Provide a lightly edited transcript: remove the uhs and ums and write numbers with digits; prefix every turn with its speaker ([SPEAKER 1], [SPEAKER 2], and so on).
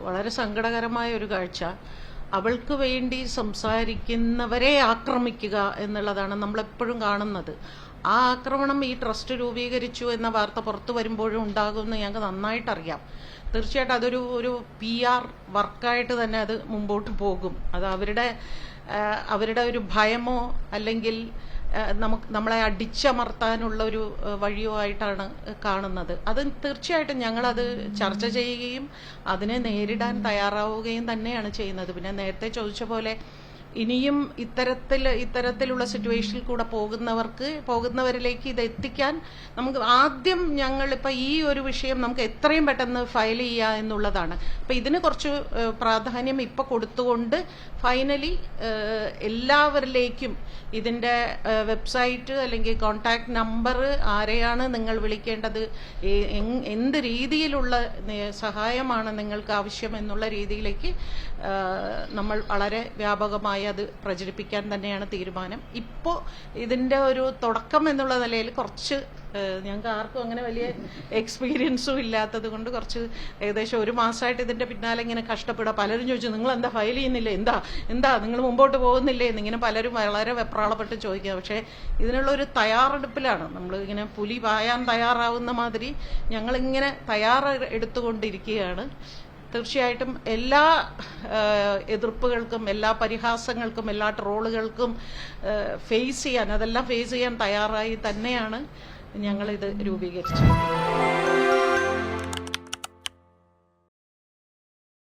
[SPEAKER 1] വളരെ സങ്കടകരമായ ഒരു കാഴ്ച. അവൾക്ക് വേണ്ടി സംസാരിക്കുന്നവരെ ആക്രമിക്കുക എന്നുള്ളതാണ് നമ്മളെപ്പോഴും കാണുന്നത്. ആ ആക്രമണം ഈ ട്രസ്റ്റ് രൂപീകരിച്ചു എന്ന വാർത്ത പുറത്തു വരുമ്പോഴും ഉണ്ടാകുമെന്ന് ഞങ്ങൾക്ക് നന്നായിട്ടറിയാം. തീർച്ചയായിട്ടും അതൊരു PR വർക്കായിട്ട് തന്നെ അത് മുമ്പോട്ട് പോകും. അത് അവരുടെ ഒരു ഭയമോ അല്ലെങ്കിൽ നമ്മളെ അടിച്ചമർത്താനുള്ള ഒരു വഴിയോ ആയിട്ടാണ് കാണുന്നത്. അത് തീർച്ചയായിട്ടും ഞങ്ങളത് ചർച്ച ചെയ്യുകയും അതിനെ നേരിടാൻ തയ്യാറാവുകയും തന്നെയാണ് ചെയ്യുന്നത്. പിന്നെ നേരത്തെ ചോദിച്ച പോലെ ഇനിയും ഇത്തരത്തിലുള്ള സിറ്റുവേഷനിൽ കൂടെ പോകുന്നവരിലേക്ക് ഇത് എത്തിക്കാൻ നമുക്ക് ആദ്യം ഞങ്ങളിപ്പോൾ ഈ ഒരു വിഷയം നമുക്ക് എത്രയും പെട്ടെന്ന് ഫയൽ ചെയ്യുക എന്നുള്ളതാണ്. അപ്പം ഇതിന് കുറച്ച് പ്രാധാന്യം ഇപ്പോൾ കൊടുത്തുകൊണ്ട് ഫൈനലി എല്ലാവരിലേക്കും ഇതിൻ്റെ വെബ്സൈറ്റ് അല്ലെങ്കിൽ കോൺടാക്ട് നമ്പർ, ആരെയാണ് നിങ്ങൾ വിളിക്കേണ്ടത്, എന്ത് രീതിയിലുള്ള സഹായമാണ് നിങ്ങൾക്ക് ആവശ്യം എന്നുള്ള രീതിയിലേക്ക് നമ്മൾ വളരെ വ്യാപകമായി അത് പ്രചരിപ്പിക്കാൻ തന്നെയാണ് തീരുമാനം. ഇപ്പോൾ ഇതിൻ്റെ ഒരു തുടക്കം എന്നുള്ള നിലയിൽ കുറച്ച് ഞങ്ങൾക്ക് ആർക്കും അങ്ങനെ വലിയ എക്സ്പീരിയൻസും ഇല്ലാത്തത് കൊണ്ട് കുറച്ച് ഏകദേശം 1 മാസമായിട്ട് ഇതിൻ്റെ പിന്നാലെ ഇങ്ങനെ കഷ്ടപ്പെടുക. പലരും ചോദിച്ചു, നിങ്ങൾ എന്താ ഫയൽ ചെയ്യുന്നില്ലേ, എന്താ നിങ്ങൾ മുമ്പോട്ട് പോകുന്നില്ലേ എന്നിങ്ങനെ പലരും വളരെ വെപ്രാളപ്പെട്ട് ചോദിക്കുക. പക്ഷേ ഇതിനുള്ള ഒരു തയ്യാറെടുപ്പിലാണ് നമ്മൾ. ഇങ്ങനെ പുലി പായാൻ തയ്യാറാവുന്ന മാതിരി ഞങ്ങളിങ്ങനെ തയ്യാറെടുത്തുകൊണ്ടിരിക്കുകയാണ്. തീർച്ചയായിട്ടും എല്ലാ എതിർപ്പുകൾക്കും, എല്ലാ പരിഹാസങ്ങൾക്കും, എല്ലാ ട്രോളുകൾക്കും അതെല്ലാം ഫേസ് ചെയ്യാൻ തയ്യാറായി തന്നെയാണ് ഞങ്ങളിത് രൂപീകരിച്ചത്.